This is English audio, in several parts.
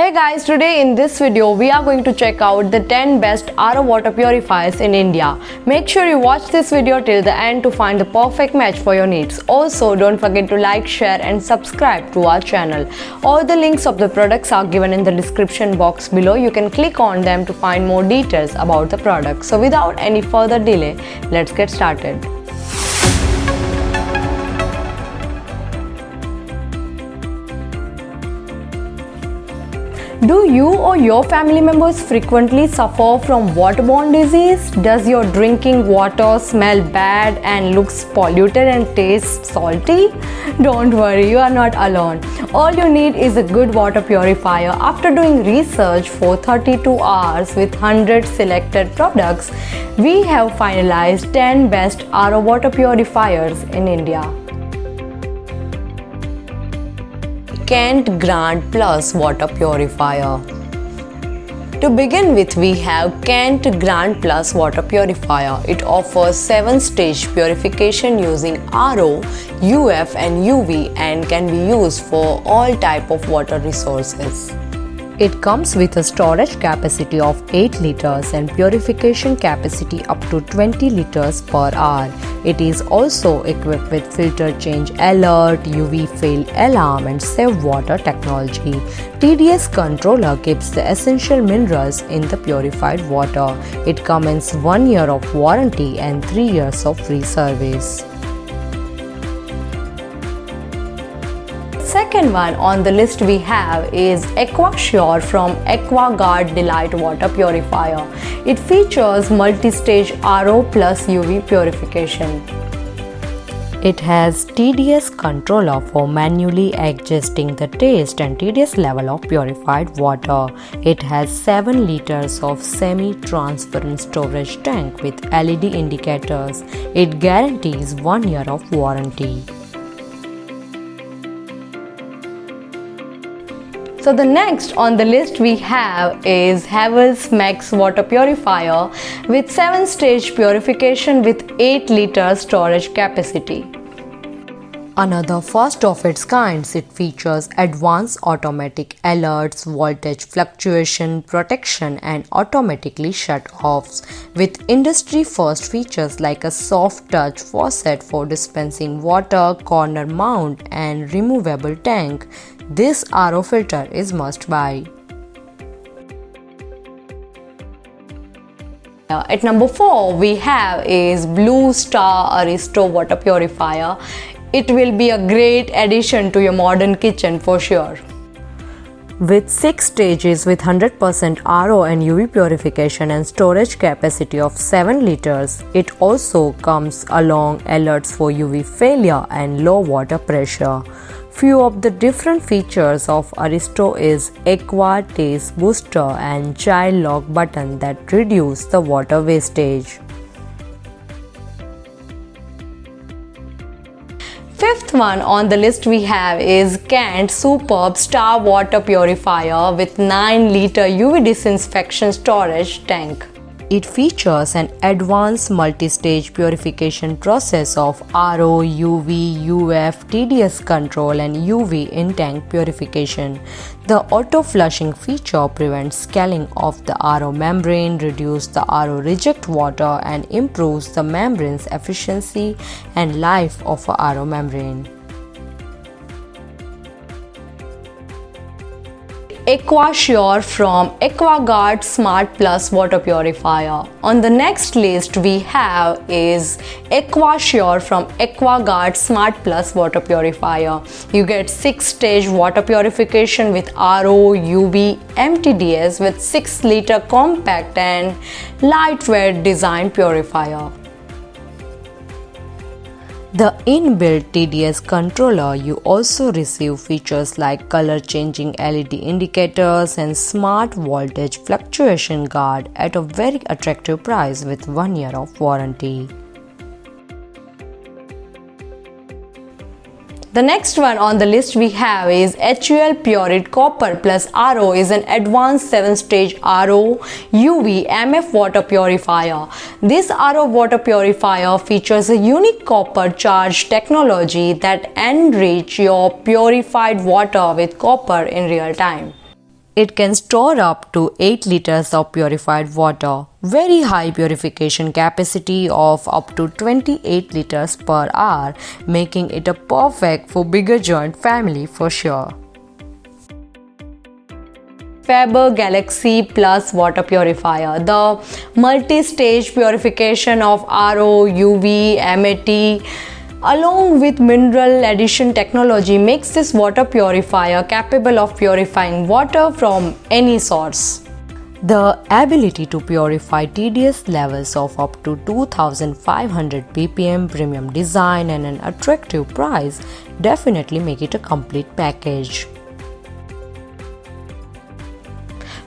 Hey guys, today in this video we are going to check out the 10 best RO water purifiers in India. Make sure you watch this video till the end to find the perfect match for your needs. Also, don't forget to like, share and subscribe to our channel. All the links of the products are given in the description box below. You can click on them to find more details about the product. So without any further delay, let's get started. Do you or your family members frequently suffer from waterborne disease? Does your drinking water smell bad and looks polluted and tastes salty? Don't worry, you are not alone. All you need is a good water purifier. After doing research for 32 hours with 100 selected products, we have finalized 10 best RO water purifiers in India. Kent Grand Plus Water Purifier. To begin with, we have Kent Grand Plus Water Purifier. It offers 7-stage purification using RO, UF and UV and can be used for all type of water resources. It comes with a storage capacity of 8 liters and purification capacity up to 20 liters per hour. It is also equipped with filter change alert, UV fail alarm and save water technology. TDS controller keeps the essential minerals in the purified water. It comes 1 year of warranty and 3 years of free service. Second one on the list we have is AquaSure from AquaGuard Delight Water Purifier. It features multi-stage RO plus UV purification. It has TDS controller for manually adjusting the taste and TDS level of purified water. It has 7 liters of semi-transparent storage tank with LED indicators. It guarantees 1 year of warranty. So the next on the list we have is Havells Max Water Purifier with 7-stage purification with 8 liters storage capacity. Another first of its kind, it features advanced automatic alerts, voltage fluctuation protection and automatically shut-offs with industry-first features like a soft touch faucet for dispensing water, corner mount and removable tank. This RO filter is must buy. At number 4 we have is Blue Star Aristo Water Purifier. It will be a great addition to your modern kitchen for sure. With 6 stages with 100% RO and UV purification and storage capacity of 7 liters, it also comes along alerts for UV failure and low water pressure. Few of the different features of Aristo is Aqua Taste Booster and Child Lock button that reduce the water wastage. Fifth one on the list we have is Kent Superb Star Water Purifier with 9 liter UV disinfection storage tank. It features an advanced multi-stage purification process of RO, UV, UF, TDS control and UV in-tank purification. The auto-flushing feature prevents scaling of the RO membrane, reduces the RO reject water and improves the membrane's efficiency and life of a RO membrane. AquaSure from AquaGuard Smart Plus Water Purifier. On the next list we have is AquaSure from AquaGuard Smart Plus Water Purifier. You get 6-stage water purification with RO, UV, MTDS with 6 liter compact and lightweight design purifier. The inbuilt TDS controller, you also receive features like color changing LED indicators and smart voltage fluctuation guard at a very attractive price with 1 year of warranty. The next one on the list we have is HUL Pureit Copper Plus RO is an advanced 7-stage RO UV MF water purifier. This RO water purifier features a unique copper charge technology that enrich your purified water with copper in real time. It can store up to 8 liters of purified water. Very high purification capacity of up to 28 liters per hour, making it a perfect for bigger joint family for sure. Faber Galaxy Plus Water Purifier. The multi-stage purification of RO, UV, MAT along with mineral addition technology makes this water purifier capable of purifying water from any source. The ability to purify TDS levels of up to 2500 ppm, premium design and an attractive price definitely make it a complete package.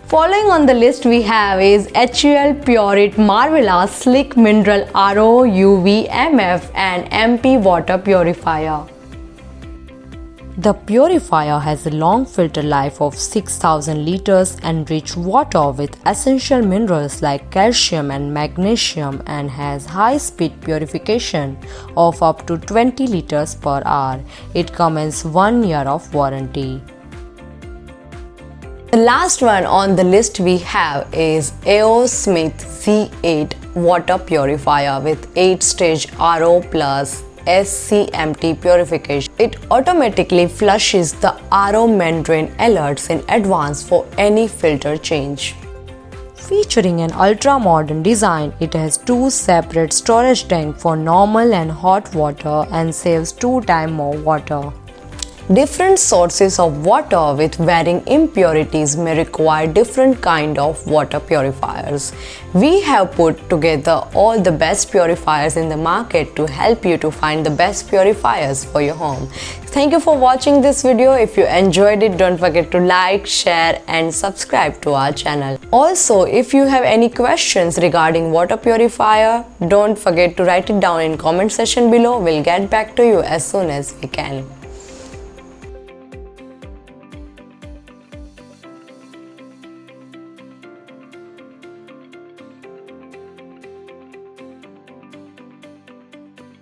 Following on the list we have is HUL Pureit Marvella Slick Mineral RO, UV, MF and MP Water Purifier. The purifier has a long filter life of 6000 liters, enriched water with essential minerals like calcium and magnesium, and has high speed purification of up to 20 liters per hour. It comes 1 year of warranty. The last one on the list we have is A.O. Smith C8 Water Purifier with 8-stage RO plus SCMT purification. It automatically flushes the RO membrane alerts in advance for any filter change. Featuring an ultra-modern design, it has 2 separate storage tanks for normal and hot water and saves 2 times more water. Different sources of water with varying impurities may require different kind of water purifiers. We have put together all the best purifiers in the market to help you to find the best purifiers for your home. Thank you for watching this video. If you enjoyed it, don't forget to like, share and subscribe to our channel. Also, if you have any questions regarding water purifier, don't forget to write it down in comment section below. We'll get back to you as soon as we can.